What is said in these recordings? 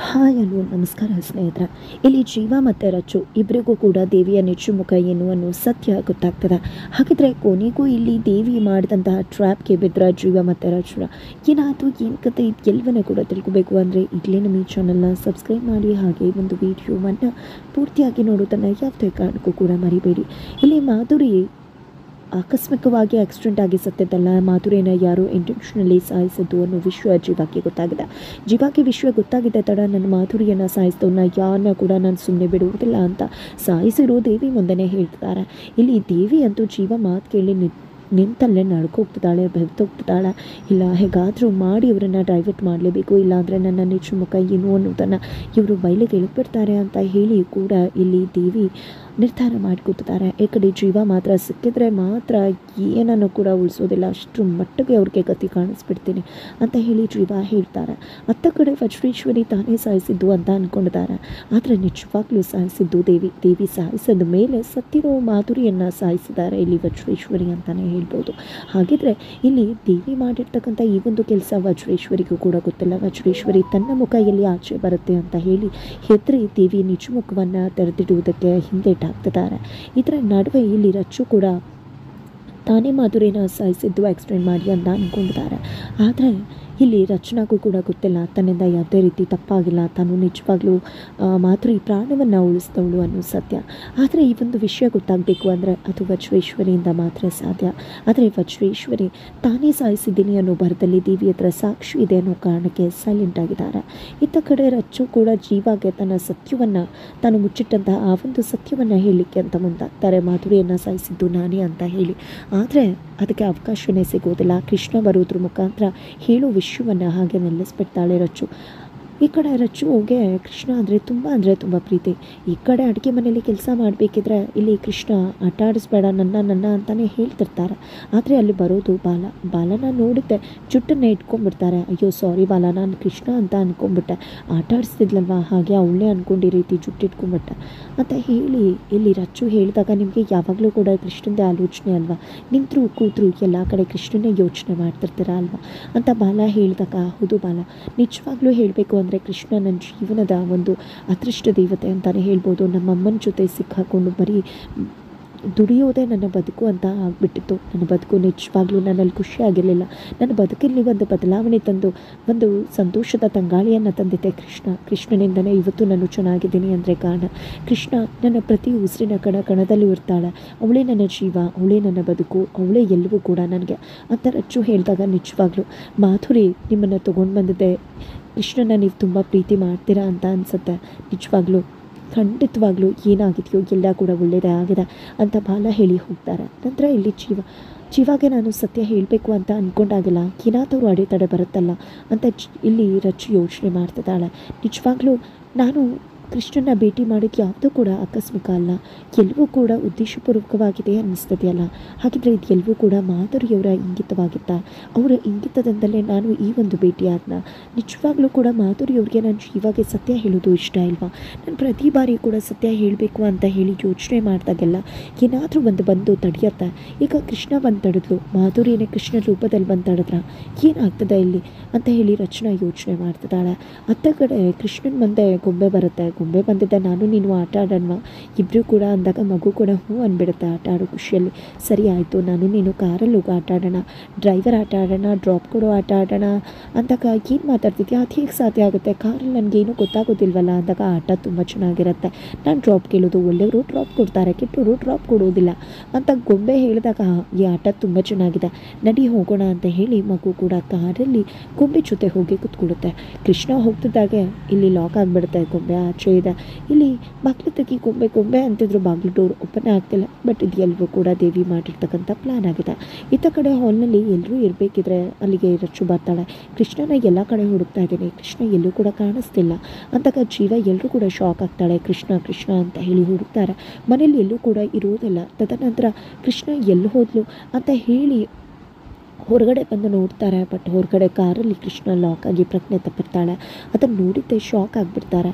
Hi hello ನಮಸ್ಕಾರ ಸ್ನೇಹಿತರೆ. ಇಲ್ಲಿ ಜೀವ ಮತ್ತು ರಚ್ಚು ಇಬ್ಬರಿಗೂ ಕೂಡ ದೇವಿಯ ನೆಚ್ಚುಮುಖ ಏನು ಅನ್ನೋ ಸತ್ಯ ಗೊತ್ತಾಗ್ತದೆ. ಹಾಗಿದ್ರೆ ಕೊನೆಗೂ ಇಲ್ಲಿ ದೇವಿ ಮಾಡಿದಂತಹ ಟ್ರ್ಯಾಪ್ಗೆ ಬಿದ್ದರೆ ಜೀವ ಮತ್ತು ರಚ್ಚು ಏನಾಯಿತು, ಏನು ಕತೆ, ಇದು ಎಲ್ಲವನ್ನೂ ಕೂಡ ತಿಳ್ಕೊಬೇಕು ಅಂದರೆ ಈಗಲೇ ನಮ್ಮ ಈ ಚಾನಲ್ನ ಸಬ್ಸ್ಕ್ರೈಬ್ ಮಾಡಿ, ಹಾಗೆ ಒಂದು ವಿಡಿಯೋವನ್ನು ಪೂರ್ತಿಯಾಗಿ ನೋಡೋದನ್ನು ಯಾವುದೇ ಕಾರಣಕ್ಕೂ ಕೂಡ ಮರಿಬೇಡಿ. ಇಲ್ಲಿ ಮಾಧುರಿ ಆಕಸ್ಮಿಕವಾಗಿ ಆಕ್ಸಿಡೆಂಟ್ ಆಗಿ ಸತ್ತಿದ್ದಲ್ಲ, ಮಾಧುರಿನ ಯಾರೋ ಇಂಟೆನ್ಷನಲಿ ಸಾಯಿಸಿದ್ದು ಅನ್ನೋ ವಿಷಯ ಜೀವಾಗೆ ಗೊತ್ತಾಗಿದೆ. ಜೀವಾಗೆ ವಿಷಯ ಗೊತ್ತಾಗಿದೆ ತಡ ನನ್ನ ಮಾಧುರಿಯನ್ನು ಸಾಯಿಸಿದವನ್ನ ಯಾರನ್ನ ಕೂಡ ನಾನು ಸುಮ್ಮನೆ ಬಿಡುವುದಿಲ್ಲ ಅಂತ ಸಾಯಿಸಿರೋ ದೇವಿ ಮುಂದೆನೇ ಹೇಳ್ತಿದ್ದಾರೆ. ಇಲ್ಲಿ ದೇವಿ ಅಂತೂ ಜೀವ ಮಾತು ಕೇಳಿ ನಿಂತಲ್ಲೇ ನಡ್ಕೋಗ್ತಿದ್ದಾಳೆ, ಬೆವ್ತೋಗ್ತಿದ್ದಾಳೆ. ಇಲ್ಲ ಹೇಗಾದರೂ ಮಾಡಿ ಇವರನ್ನು ಡೈವರ್ಟ್ ಮಾಡಲೇಬೇಕು, ಇಲ್ಲಾಂದರೆ ನನ್ನ ನಿಜ ಮುಖ ಏನು ಅನ್ನೋದನ್ನು ಇವರು ಬಯಲಿಗೆ ಇಳಿದ್ಬಿಡ್ತಾರೆ ಅಂತ ಹೇಳಿ ಕೂಡ ಇಲ್ಲಿ ದೇವಿ ನಿರ್ಧಾರ ಮಾಡಿಕೊಡ್ತಿದ್ದಾರೆ. ಈ ಕಡೆ ಜೀವ ಮಾತ್ರ ಸಿಕ್ಕಿದ್ರೆ ಮಾತ್ರ ಏನನ್ನು ಕೂಡ ಉಳಿಸೋದಿಲ್ಲ, ಅಷ್ಟರ ಮಟ್ಟಿಗೆ ಅವ್ರಿಗೆ ಗತಿ ಕಾಣಿಸ್ಬಿಡ್ತೀನಿ ಅಂತ ಹೇಳಿ ಜೀವ ಹೇಳ್ತಾರೆ. ಅತ್ತ ಕಡೆ ವಜ್ರೇಶ್ವರಿ ತಾನೇ ಸಾಯಿಸಿದ್ದು ಅಂತ ಅಂದ್ಕೊಂಡಿದ್ದಾರೆ, ಆದರೆ ನಿಜವಾಗ್ಲೂ ಸಾಯಿಸಿದ್ದು ದೇವಿ ಸಾಯಿಸಿದ ಮೇಲೆ ಸತ್ತಿರೋ ಮಾಧುರಿಯನ್ನು ಸಾಯಿಸಿದ್ದಾರೆ ಇಲ್ಲಿ ವಜ್ರೇಶ್ವರಿ ಅಂತಲೇ ಹೇಳ್ಬೋದು. ಹಾಗಿದ್ರೆ ಇಲ್ಲಿ ದೇವಿ ಮಾಡಿರ್ತಕ್ಕಂಥ ಈ ಒಂದು ಕೆಲಸ ವಜ್ರೇಶ್ವರಿಗೂ ಕೂಡ ಗೊತ್ತಿಲ್ಲ. ವಜ್ರೇಶ್ವರಿ ತನ್ನ ಮುಖ ಎಲ್ಲಿ ಆಚೆ ಬರುತ್ತೆ ಅಂತ ಹೇಳಿ ಹೆದರಿ ದೇವಿ ನಿಜ ಮುಖವನ್ನು ತೆರೆದಿಡುವುದಕ್ಕೆ ಹಿಂದೇಟಾಗ್ತಿದ್ದಾರೆ. ಇದರ ನಡುವೆ ಇಲ್ಲಿ ರಚ್ಚು ಕೂಡ ತಾನೇ ಮಾಧುರಿನ ಸಾಯಿಸಿದ್ದು ಆಕ್ಸಿಡೆಂಟ್ ಮಾಡಿ ಅಂತ ಅಂದ್ಕೊಂಡಿದ್ದಾರೆ. ಆದರೆ ಇಲ್ಲಿ ರಚನಾಗೂ ಕೂಡ ಗೊತ್ತಿಲ್ಲ ತನ್ನಿಂದ ಯಾವುದೇ ರೀತಿ ತಪ್ಪಾಗಿಲ್ಲ, ತಾನು ನಿಜವಾಗ್ಲೂ ಮಾಧುರಿ ಪ್ರಾಣವನ್ನು ಉಳಿಸಿದವಳು ಅನ್ನೋ ಸತ್ಯ. ಆದರೆ ಈ ಒಂದು ವಿಷಯ ಗೊತ್ತಾಗಬೇಕು ಅಂದರೆ ಅದು ವಜ್ರೇಶ್ವರಿಯಿಂದ ಮಾತ್ರ ಸಾಧ್ಯ. ಆದರೆ ವಜ್ರೇಶ್ವರಿ ತಾನೇ ಸಾಯಿಸಿದ್ದೀನಿ ಅನ್ನೋ ಭರದಲ್ಲಿ ದೇವಿ ಹತ್ರ ಸಾಕ್ಷಿ ಇದೆ ಅನ್ನೋ ಕಾರಣಕ್ಕೆ ಸೈಲೆಂಟ್ ಆಗಿದ್ದಾರೆ. ಇತ್ತ ಕಡೆ ರಚ್ಚು ಕೂಡ ಜೀವಾಗೆ ತನ್ನ ಸತ್ಯವನ್ನು, ತಾನು ಮುಚ್ಚಿಟ್ಟಂತಹ ಆ ಒಂದು ಸತ್ಯವನ್ನು ಹೇಳಲಿಕ್ಕೆ ಅಂತ ಮುಂದಾಗ್ತಾರೆ, ಮಾಧುರಿಯನ್ನು ಸಾಯಿಸಿದ್ದು ನಾನೇ ಅಂತ ಹೇಳಿ. ಆದರೆ ಅದಕ್ಕೆ ಅವಕಾಶವೇ ಸಿಗೋದಿಲ್ಲ. ಕೃಷ್ಣ ಬರೋದ್ರ ಮುಖಾಂತರ ಹೇಳೋ ವಿಷಯವನ್ನು ಹಾಗೆ ನಿಲ್ಲಿಸ್ಬಿಡ್ತಾಳೆ ರಚ್ಚು. ಈ ಕಡೆ ರಚ್ಚುಗೆ ಕೃಷ್ಣ ಅಂದರೆ ತುಂಬ ಪ್ರೀತಿ. ಈ ಕಡೆ ಅಡುಗೆ ಮನೆಯಲ್ಲಿ ಕೆಲಸ ಮಾಡಬೇಕಿದ್ರೆ ಇಲ್ಲಿ ಕೃಷ್ಣ ಆಟ ಆಡಿಸ್ಬೇಡ ನನ್ನ ಅಂತಲೇ ಹೇಳ್ತಿರ್ತಾರೆ. ಆದರೆ ಅಲ್ಲಿ ಬರೋದು ಬಾಲನ ನೋಡಿದ್ದೆ ಜುಟ್ಟನ್ನು ಇಟ್ಕೊಂಡ್ಬಿಡ್ತಾರೆ. ಅಯ್ಯೋ ಸಾರಿ ಬಾಲ, ನಾನು ಕೃಷ್ಣ ಅಂತ ಅಂದ್ಕೊಂಡ್ಬಿಟ್ಟೆ, ಆಟ ಆಡಿಸ್ತಿದ್ಲಲ್ವ ಹಾಗೆ ಅವಳೇ ಅಂದ್ಕೊಂಡು ಈ ರೀತಿ ಜುಟ್ಟಿಟ್ಕೊಂಡ್ಬಿಟ್ಟೆ ಅಂತ ಹೇಳಿ ಇಲ್ಲಿ ರಚ್ಚು ಹೇಳಿದಾಗ ನಿಮಗೆ ಯಾವಾಗಲೂ ಕೂಡ ಕೃಷ್ಣಂದೇ ಆಲೋಚನೆ ಅಲ್ವಾ, ನಿಂತರೂ ಕೂತರು ಎಲ್ಲ ಕಡೆ ಕೃಷ್ಣನೇ ಯೋಚನೆ ಮಾಡ್ತಿರ್ತೀರ ಅಲ್ವಾ ಅಂತ ಬಾಲ ಹೇಳಿದಾಗ, ಹೌದು ಬಾಲ, ನಿಜವಾಗ್ಲೂ ಹೇಳಬೇಕು ಅಂದರೆ ಕೃಷ್ಣ ನನ್ನ ಜೀವನದ ಒಂದು ಅದೃಷ್ಟ ದೇವತೆ ಅಂತಲೇ ಹೇಳ್ಬೋದು. ನಮ್ಮಮ್ಮನ ಜೊತೆ ಸಿಕ್ಕಾಕೊಂಡು ಬರೀ ದುಡಿಯೋದೇ ನನ್ನ ಬದುಕು ಅಂತ ಆಗಿಬಿಟ್ಟಿತ್ತು. ನನ್ನ ಬದುಕು ನಿಜವಾಗ್ಲೂ ನನ್ನಲ್ಲಿ ಖುಷಿಯಾಗಿರಲಿಲ್ಲ. ನನ್ನ ಬದುಕಲ್ಲಿ ಒಂದು ಬದಲಾವಣೆ ತಂದು ಒಂದು ಸಂತೋಷದ ತಂಗಾಳಿಯನ್ನು ತಂದಿದ್ದೆ ಕೃಷ್ಣನಿಂದನೇ ಇವತ್ತು ನಾನು ಚೆನ್ನಾಗಿದ್ದೀನಿ ಅಂದರೆ ಕಾರಣ ಕೃಷ್ಣ. ನನ್ನ ಪ್ರತಿ ಉಸಿರಿನ ಕಣದಲ್ಲೂ ಇರ್ತಾಳೆ, ಅವಳೇ ನನ್ನ ಜೀವ, ಅವಳೇ ನನ್ನ ಬದುಕು, ಅವಳೇ ಎಲ್ಲವೂ ಕೂಡ ನನಗೆ ಅಂತ ರಚ್ಚು ಹೇಳಿದಾಗ, ನಿಜವಾಗ್ಲೂ ಮಾಧುರಿ ನಿಮ್ಮನ್ನು ತೊಗೊಂಡು ಬಂದಿದ್ದೆ, ಕೃಷ್ಣನ ನೀವು ತುಂಬ ಪ್ರೀತಿ ಮಾಡ್ತೀರಾ ಅಂತ ಅನಿಸುತ್ತೆ. ನಿಜವಾಗ್ಲೂ ಖಂಡಿತವಾಗ್ಲೂ ಏನಾಗಿದೆಯೋ ಎಲ್ಲ ಕೂಡ ಒಳ್ಳೆಯದೇ ಆಗಿದೆ ಅಂತ ಬಾಲ ಹೇಳಿ ಹೋಗ್ತಾರೆ. ನಂತರ ಇಲ್ಲಿ ಜೀವಾಗೆ ನಾನು ಸತ್ಯ ಹೇಳಬೇಕು ಅಂತ ಅಂದ್ಕೊಂಡಾಗಿಲ್ಲ, ಏನಾದರೂ ಅಡೆತಡೆ ಬರುತ್ತಲ್ಲ ಅಂತ ಇಲ್ಲಿ ರಚ್ಚು ಯೋಚನೆ ಮಾಡ್ತಿದ್ದಾಳೆ. ನಿಜವಾಗ್ಲೂ ನಾನು ಕೃಷ್ಣನ ಭೇಟಿ ಮಾಡಿದ್ದು ಯಾವುದೂ ಕೂಡ ಆಕಸ್ಮಿಕ ಅಲ್ಲ, ಎಲ್ಲವೂ ಕೂಡ ಉದ್ದೇಶಪೂರ್ವಕವಾಗಿದೆ ಅನ್ನಿಸ್ತದೆಯಲ್ಲ. ಹಾಗಿದ್ರೆ ಇದು ಎಲ್ಲವೂ ಕೂಡ ಮಾಧುರಿಯವರ ಇಂಗಿತವಾಗಿತ್ತ? ಅವರ ಇಂಗಿತದಿಂದಲೇ ನಾನು ಈ ಒಂದು ಭೇಟಿಯಾದನ. ನಿಜವಾಗ್ಲೂ ಕೂಡ ಮಾಧುರಿಯವ್ರಿಗೆ ನಾನು ಜೀವಾಗೆ ಸತ್ಯ ಹೇಳೋದು ಇಷ್ಟ ಇಲ್ವಾ? ನಾನು ಪ್ರತಿ ಬಾರಿ ಕೂಡ ಸತ್ಯ ಹೇಳಬೇಕು ಅಂತ ಹೇಳಿ ಯೋಚನೆ ಮಾಡಿದಾಗೆಲ್ಲ ಏನಾದರೂ ಒಂದು ಬಂದು ತಡೆಯುತ್ತೆ. ಈಗ ಕೃಷ್ಣ ಬಂದು ತಡೆದ್ಲು, ಮಾಧುರಿಯೇ ಕೃಷ್ಣ ರೂಪದಲ್ಲಿ ಬಂದು ತಡೆದ್ರ ಏನಾಗ್ತದೆ ಇಲ್ಲಿ ಅಂತ ಹೇಳಿ ರಚನಾ ಯೋಚನೆ ಮಾಡ್ತಿದ್ದಾಳೆ. ಅತ್ತ ಕಡೆ ಕೃಷ್ಣನ ಮುಂದೆ ಗೊಂಬೆ ಬರುತ್ತೆ. ಗೊಂಬೆ ಬಂದಿದ್ದೆ, ನಾನು ನೀನು ಆಟ ಆಡೋಣ ಇಬ್ಬರು ಕೂಡ ಅಂದಾಗ ಮಗು ಕೂಡ ಹ್ಞೂ ಅಂದ್ಬಿಡುತ್ತೆ ಆಟ ಆಡೋ ಖುಷಿಯಲ್ಲಿ. ಸರಿ ಆಯಿತು, ನಾನು ನೀನು ಕಾರಲ್ಲಿ ಹೋಗಿ ಆಟ ಆಡೋಣ, ಡ್ರೈವರ್ ಆಟ ಆಡೋಣ, ಡ್ರಾಪ್ ಕೊಡೋ ಆಟ ಆಡೋಣ ಅಂದಾಗ ಏನು ಮಾತಾಡ್ತಿದ್ಯಾ, ಅದು ಹೇಗೆ ಸಾಧ್ಯ ಆಗುತ್ತೆ, ಕಾರಲ್ಲಿ ನನಗೇನು ಗೊತ್ತಾಗೋದಿಲ್ವಲ್ಲ ಅಂದಾಗ ಆಟ ತುಂಬ ಚೆನ್ನಾಗಿರುತ್ತೆ, ನಾನು ಡ್ರಾಪ್ ಕೇಳೋದು, ಒಳ್ಳೆಯವರು ಡ್ರಾಪ್ ಕೊಡ್ತಾರೆ, ಕೆಟ್ಟವರು ಡ್ರಾಪ್ ಕೊಡೋದಿಲ್ಲ ಅಂತ ಗೊಂಬೆ ಹೇಳಿದಾಗ ಈ ಆಟ ತುಂಬ ಚೆನ್ನಾಗಿದೆ, ನಡಿ ಹೋಗೋಣ ಅಂತ ಹೇಳಿ ಮಗು ಕೂಡ ಕಾರಲ್ಲಿ ಗೊಂಬೆ ಜೊತೆ ಹೋಗಿ ಕೂತ್ಕೊಡುತ್ತೆ. ಕೃಷ್ಣ ಹೋಗ್ತಿದ್ದಾಗೆ ಇಲ್ಲಿ ಲಾಕ್ ಆಗಿಬಿಡುತ್ತೆ, ಗೊಂಬೆ ಆಚೆ ಇದೆ. ಇಲ್ಲಿ ಬಾಗಿಲು ತೆಗಿ, ಗೊಂಬೆ ಅಂತಿದ್ರು, ಬಾಗಿಲು ಡೋರ್ ಓಪನ್ ಆಗ್ತಿಲ್ಲ. ಬಟ್ ಇದು ಎಲ್ಲರೂ ಕೂಡ ದೇವಿ ಮಾಡಿರ್ತಕ್ಕಂಥ ಪ್ಲ್ಯಾನ್ ಆಗಿದೆ. ಇತ್ತ ಕಡೆ ಹಾಲ್ನಲ್ಲಿ ಎಲ್ಲರೂ ಇರಬೇಕಿದ್ರೆ ಅಲ್ಲಿಗೆ ರಚ್ಚು ಬರ್ತಾಳೆ. ಕೃಷ್ಣನ ಎಲ್ಲ ಕಡೆ ಹುಡುಕ್ತಾ ಇದ್ದೀನಿ, ಕೃಷ್ಣ ಎಲ್ಲೂ ಕೂಡ ಕಾಣಿಸ್ತಿಲ್ಲ ಅಂತಾಗ ಜೀವ ಎಲ್ಲರೂ ಕೂಡ ಶಾಕ್ ಆಗ್ತಾಳೆ. ಕೃಷ್ಣ ಅಂತ ಹೇಳಿ ಹುಡುಕ್ತಾರೆ, ಮನೇಲಿ ಎಲ್ಲೂ ಕೂಡ ಇರೋದಿಲ್ಲ. ತದನಂತರ ಕೃಷ್ಣ ಎಲ್ಲಿ ಹೋದ್ಲು ಅಂತ ಹೇಳಿ ಹೊರಗಡೆ ಬಂದು ನೋಡ್ತಾರೆ. ಬಟ್ ಹೊರಗಡೆ ಕಾರಲ್ಲಿ ಕೃಷ್ಣ ಲಾಕ್ ಆಗಿ ಪ್ರಜ್ಞೆ ತಪ್ಪಿರ್ತಾಳೆ. ಅದನ್ನು ನೋಡಿದ್ದೆ ಶಾಕ್ ಆಗಿಬಿಡ್ತಾರೆ.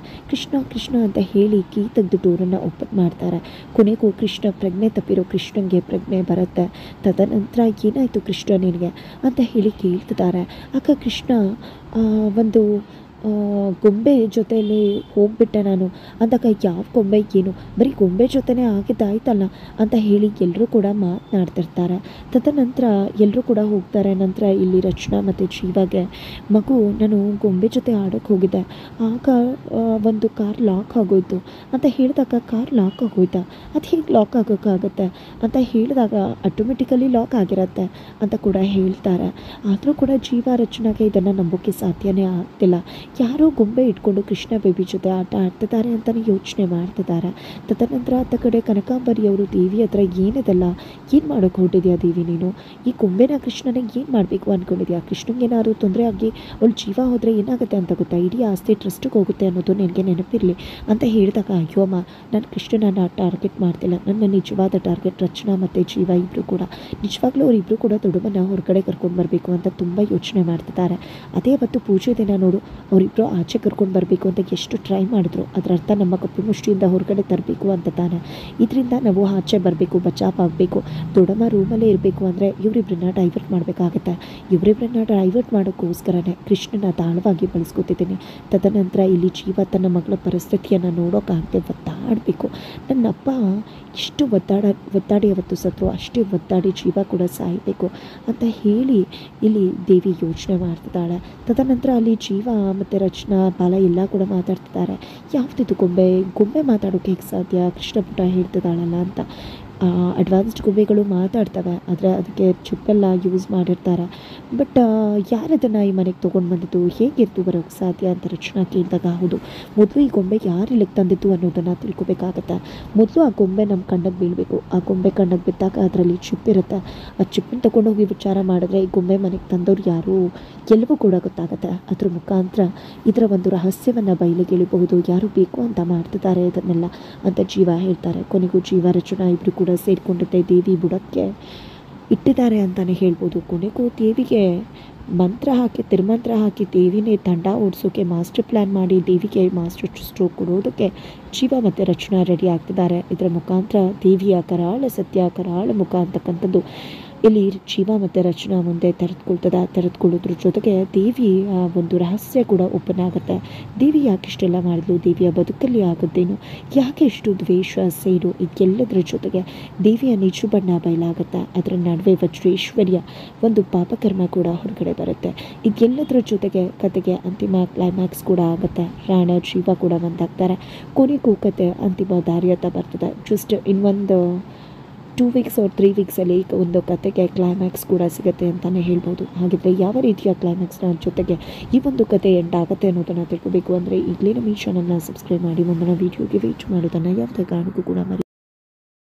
ಕೃಷ್ಣ ಅಂತ ಹೇಳಿ ಕೀ ತೆಗೆದು ಡೋರನ್ನು ಓಪನ್ ಮಾಡ್ತಾರೆ. ಕೊನೆಗೂ ಕೃಷ್ಣ ಪ್ರಜ್ಞೆ ತಪ್ಪಿರೋ ಕೃಷ್ಣನಿಗೆ ಪ್ರಜ್ಞೆ ಬರುತ್ತೆ. ತದನಂತರ ಏನಾಯಿತು ಕೃಷ್ಣ ನಿನಗೆ ಅಂತ ಹೇಳಿ ಕೇಳ್ತಿದ್ದಾರೆ. ಆಗ ಕೃಷ್ಣ ಒಂದು ಗೊಂಬೆ ಜೊತೆಯಲ್ಲಿ ಹೋಗ್ಬಿಟ್ಟೆ ನಾನು ಅಂದಾಗ ಯಾವ ಗೊಂಬೆ ಏನು ಬರೀ ಗೊಂಬೆ ಜೊತೆನೇ ಆಗಿದ್ದಾಯ್ತಲ್ಲ ಅಂತ ಹೇಳಿ ಎಲ್ಲರೂ ಕೂಡ ಮಾತನಾಡ್ತಿರ್ತಾರೆ. ತದನಂತರ ಎಲ್ಲರೂ ಕೂಡ ಹೋಗ್ತಾರೆ. ನಂತರ ಇಲ್ಲಿ ರಚನಾ ಮತ್ತು ಜೀವಾಗೆ ಮಗು ನಾನು ಗೊಂಬೆ ಜೊತೆ ಆಡೋಕ್ಕೆ ಹೋಗಿದ್ದೆ, ಆಗ ಒಂದು ಕಾರ್ ಲಾಕ್ ಆಗೋಯ್ತು ಅಂತ ಹೇಳಿದಾಗ ಕಾರ್ ಲಾಕ್ ಆಗೋಯ್ತಾ, ಅದು ಹೇಗೆ ಲಾಕ್ ಆಗೋಕ್ಕಾಗತ್ತೆ ಅಂತ ಹೇಳಿದಾಗ ಆಟೋಮೆಟಿಕಲಿ ಲಾಕ್ ಆಗಿರತ್ತೆ ಅಂತ ಕೂಡ ಹೇಳ್ತಾರೆ. ಆದರೂ ಕೂಡ ಜೀವ ರಚನಾಗೆ ಇದನ್ನು ನಂಬೋಕ್ಕೆ ಸಾಧ್ಯನೇ ಆಗ್ತಿಲ್ಲ. ಯಾರೋ ಗೊಂಬೆ ಇಟ್ಕೊಂಡು ಕೃಷ್ಣ ಬೇಬಿ ಜೊತೆ ಆಟ ಆಡ್ತಿದ್ದಾರೆ ಅಂತಲೇ ಯೋಚನೆ ಮಾಡ್ತಿದ್ದಾರೆ. ತದನಂತರ ಅತ್ತ ಕಡೆ ಕನಕಾಂಬರಿಯವರು ದೇವಿ ಹತ್ರ ಏನಿದೆಲ್ಲ, ಏನು ಮಾಡೋಕ್ಕೆ ಹೊರಟಿದ್ಯಾ ದೇವಿ ನೀನು, ಈ ಗೊಂಬೆನ ಕೃಷ್ಣನಿಗೆ ಏನು ಮಾಡಬೇಕು ಅಂದ್ಕೊಂಡಿದ್ಯಾ, ಕೃಷ್ಣಂಗೆ ಏನಾದ್ರು ತೊಂದರೆ ಆಗಿ ಅವಳು ಜೀವ ಹೋದರೆ ಏನಾಗುತ್ತೆ ಅಂತ ಗೊತ್ತಾ, ಇಡೀ ಆಸ್ತಿ ಟ್ರಸ್ಟಿಗೆ ಹೋಗುತ್ತೆ ಅನ್ನೋದು ನನಗೆ ನೆನಪಿರಲಿ ಅಂತ ಹೇಳಿದಾಗ ಅಯ್ಯೋ ಅಮ್ಮ ನಾನು ಕೃಷ್ಣನನ್ನು ಟಾರ್ಗೆಟ್ ಮಾಡ್ತಿಲ್ಲ, ನನ್ನ ನಿಜವಾದ ಟಾರ್ಗೆಟ್ ರಚನಾ ಮತ್ತು ಜೀವ ಇಬ್ಬರು ಕೂಡ. ನಿಜವಾಗ್ಲೂ ಅವರಿಬ್ಬರು ಕೂಡ ದೊಡ್ಡಮ್ಮನ ಹೊರಗಡೆ ಕರ್ಕೊಂಡು ಬರಬೇಕು ಅಂತ ತುಂಬ ಯೋಚನೆ ಮಾಡ್ತಿದ್ದಾರೆ. ಅದೇ ಹೊತ್ತು ಪೂಜೆ ದಿನ ನೋಡು ಅವರಿಬ್ಬರು ಆಚೆ ಕರ್ಕೊಂಡು ಬರಬೇಕು ಅಂತ ಎಷ್ಟು ಟ್ರೈ ಮಾಡಿದ್ರು, ಅದರ ಅರ್ಥ ನಮ್ಮ ಕಪ್ಪು ಮುಷ್ಟಿಯಿಂದ ಹೊರಗಡೆ ತರಬೇಕು ಅಂತ ತಾನೆ. ಇದರಿಂದ ನಾವು ಆಚೆ ಬರಬೇಕು, ಬಚಾವ್ ಆಗಬೇಕು. ದೊಡ್ಡಮ್ಮ ರೂಮಲ್ಲೇ ಇರಬೇಕು ಅಂದರೆ ಇವರಿಬ್ಬರನ್ನ ಡೈವರ್ಟ್ ಮಾಡಬೇಕಾಗತ್ತೆ. ಇವರಿಬ್ಬರನ್ನ ಡೈವರ್ಟ್ ಮಾಡೋಕ್ಕೋಸ್ಕರನೇ ಕೃಷ್ಣನ ದಾಳವಾಗಿ ಬಳಸ್ಕೊತಿದ್ದೀನಿ. ತದನಂತರ ಇಲ್ಲಿ ಜೀವ ತನ್ನ ಮಗಳ ಪರಿಸ್ಥಿತಿಯನ್ನು ನೋಡೋಕ್ಕಾಗದೆ ಒತ್ತಾಡಬೇಕು. ನನ್ನಪ್ಪ ಇಷ್ಟು ಒದ್ದಾಡಿ ಅವತ್ತು ಸತ್ರು, ಅಷ್ಟೇ ಒದ್ದಾಡಿ ಜೀವ ಕೂಡ ಸಾಯಬೇಕು ಅಂತ ಹೇಳಿ ಇಲ್ಲಿ ದೇವಿ ಯೋಚನೆ ಮಾಡ್ತಿದ್ದಾಳೆ. ತದನಂತರ ಅಲ್ಲಿ ಜೀವ ಮತ್ತು ರಚನಾ ಬಾಲ ಎಲ್ಲ ಕೂಡ ಮಾತಾಡ್ತಿದ್ದಾರೆ. ಯಾವುದಿದು ಗೊಂಬೆ ಮಾತಾಡೋಕ್ಕೆ ಹೇಗೆ ಸಾಧ್ಯ, ಕೃಷ್ಣ ಪುಟ ಹೇಳ್ತಿದ್ದಾಳಲ್ಲ ಅಂತ. ಅಡ್ವಾನ್ಸ್ಡ್ ಗೊಂಬೆಗಳು ಮಾತಾಡ್ತವೆ, ಆದರೆ ಅದಕ್ಕೆ ಚಿಪ್ಪೆಲ್ಲ ಯೂಸ್ ಮಾಡಿರ್ತಾರೆ. ಬಟ್ ಯಾರದನ್ನು ಈ ಮನೆಗೆ ತೊಗೊಂಡು ಬಂದಿದ್ದು, ಹೇಗಿರ್ತು ಬರೋಕ್ಕೆ ಸಾಧ್ಯ ಅಂತ ರಚನಾ ಕೇಳಿದಾಗ ಹೌದು ಮೊದಲು ಈ ಗೊಂಬೆ ಯಾರು ಇಲ್ಲಿಗೆ ತಂದಿದ್ದು ಅನ್ನೋದನ್ನು ತಿಳ್ಕೊಬೇಕಾಗತ್ತೆ. ಮೊದಲು ಆ ಗೊಂಬೆ ನಮ್ಮ ಕಣ್ಣಿಗೆ ಬೀಳಬೇಕು. ಆ ಗೊಂಬೆ ಕಣ್ಣಿಗೆ ಬಿದ್ದಾಗ ಅದರಲ್ಲಿ ಚಿಪ್ ಇರುತ್ತೆ. ಆ ಚಿಪ್ಪನ್ನು ತೊಗೊಂಡೋಗಿ ವಿಚಾರ ಮಾಡಿದ್ರೆ ಈ ಗೊಂಬೆ ಮನೆಗೆ ತಂದವ್ರು ಯಾರು ಎಲ್ಲವೂ ಕೂಡ ಗೊತ್ತಾಗುತ್ತೆ. ಅದ್ರ ಮುಖಾಂತರ ಇದರ ಒಂದು ರಹಸ್ಯವನ್ನು ಬಯಲಿಗೆಳಿಬಹುದು, ಯಾರು ಬೇಕು ಅಂತ ಮಾಡ್ತಿದ್ದಾರೆ ಇದನ್ನೆಲ್ಲ ಅಂತ ಜೀವ ಹೇಳ್ತಾರೆ. ಕೊನೆಗೂ ಜೀವ ರಚನಾ ಇಬ್ಬರು ಕೂಡ ಸೇರಿಕೊಂಡಿದ್ದೆ ದೇವಿ ಬುಡಕ್ಕೆ ಇಟ್ಟಿದ್ದಾರೆ ಅಂತಲೇ ಹೇಳ್ಬೋದು. ಕೊನೆಗೂ ದೇವಿಗೆ ತಿರುಮಂತ್ರ ಹಾಕಿ ದೇವಿನೇ ತಂಡ ಓಡಿಸೋಕೆ ಮಾಸ್ಟರ್ ಪ್ಲ್ಯಾನ್ ಮಾಡಿ ದೇವಿಗೆ ಮಾಸ್ಟರ್ ಸ್ಟ್ರೋಕ್ ಕೊಡೋದಕ್ಕೆ ಜೀವ ಮತ್ತು ರಚನಾ ರೆಡಿ ಆಗ್ತಿದ್ದಾರೆ. ಇದರ ಮುಖಾಂತರ ದೇವಿಯ ಕರಾಳ ಸತ್ಯ, ಕರಾಳ ಮುಖ ಅಂತಕ್ಕಂಥದ್ದು ಇಲ್ಲಿ ಜೀವ ಮತ್ತು ರಚನಾ ಮುಂದೆ ತೆರೆದುಕೊಳ್ಳೋದ್ರ ಜೊತೆಗೆ ದೇವಿಯ ಒಂದು ರಹಸ್ಯ ಕೂಡ ಓಪನ್ ಆಗುತ್ತೆ. ದೇವಿ ಯಾಕೆ ಇಷ್ಟೆಲ್ಲ ಮಾಡಿದ್ಲು, ದೇವಿಯ ಬದುಕಲ್ಲಿ ಆಗೋದೇನು, ಯಾಕೆ ಇಷ್ಟು ದ್ವೇಷ, ಸೇಡು, ಇದೆಲ್ಲದರ ಜೊತೆಗೆ ದೇವಿಯ ನಿಜ ಬಣ್ಣ ಬಯಲಾಗುತ್ತೆ. ಅದರ ನಡುವೆ ವಜ್ರೇಶ್ವರಿಯ ಒಂದು ಪಾಪಕರ್ಮ ಕೂಡ ಹೊರಗಡೆ ಬರುತ್ತೆ. ಇದೆಲ್ಲದರ ಜೊತೆಗೆ ಕತೆಗೆ ಅಂತಿಮ ಕ್ಲೈಮ್ಯಾಕ್ಸ್ ಕೂಡ ಆಗುತ್ತೆ. ರಾಣ ಜೀವ ಕೂಡ ಒಂದಾಗ್ತಾರೆ. ಕೊನೆಗೂ ಕತೆ ಅಂತಿಮ ದಾರಿಯತ್ತ ಬರ್ತದೆ. ಜಸ್ಟ್ ಇನ್ನೊಂದು 2 ವೀಕ್ಸ್ ಆರ್ 3 ವೀಕ್ಸಲ್ಲಿ ಒಂದು ಕತೆಗೆ ಕ್ಲೈಮ್ಯಾಕ್ಸ್ ಕೂಡ ಸಿಗುತ್ತೆ ಅಂತಲೇ ಹೇಳ್ಬೋದು. ಹಾಗಿದ್ರೆ ಯಾವ ರೀತಿಯ ಕ್ಲೈಮ್ಯಾಕ್ಸ್ನ ಜೊತೆಗೆ ಈ ಒಂದು ಕತೆ ಎಂಡ್ ಆಗುತ್ತೆ ಅನ್ನೋದನ್ನು ತಿಳ್ಕೋಬೇಕು ಅಂದರೆ ಈಗಲೇ ನಮ್ಮ ಈ ಚಾನಲ್ನ ಸಬ್ಸ್ಕ್ರೈಬ್ ಮಾಡಿ ಮುಂದಿನ ವೀಡಿಯೋಗೆ ವೇಟ್ ಮಾಡೋದನ್ನು ಯಾವುದೇ ಕಾರಣಕ್ಕೂ ಕೂಡ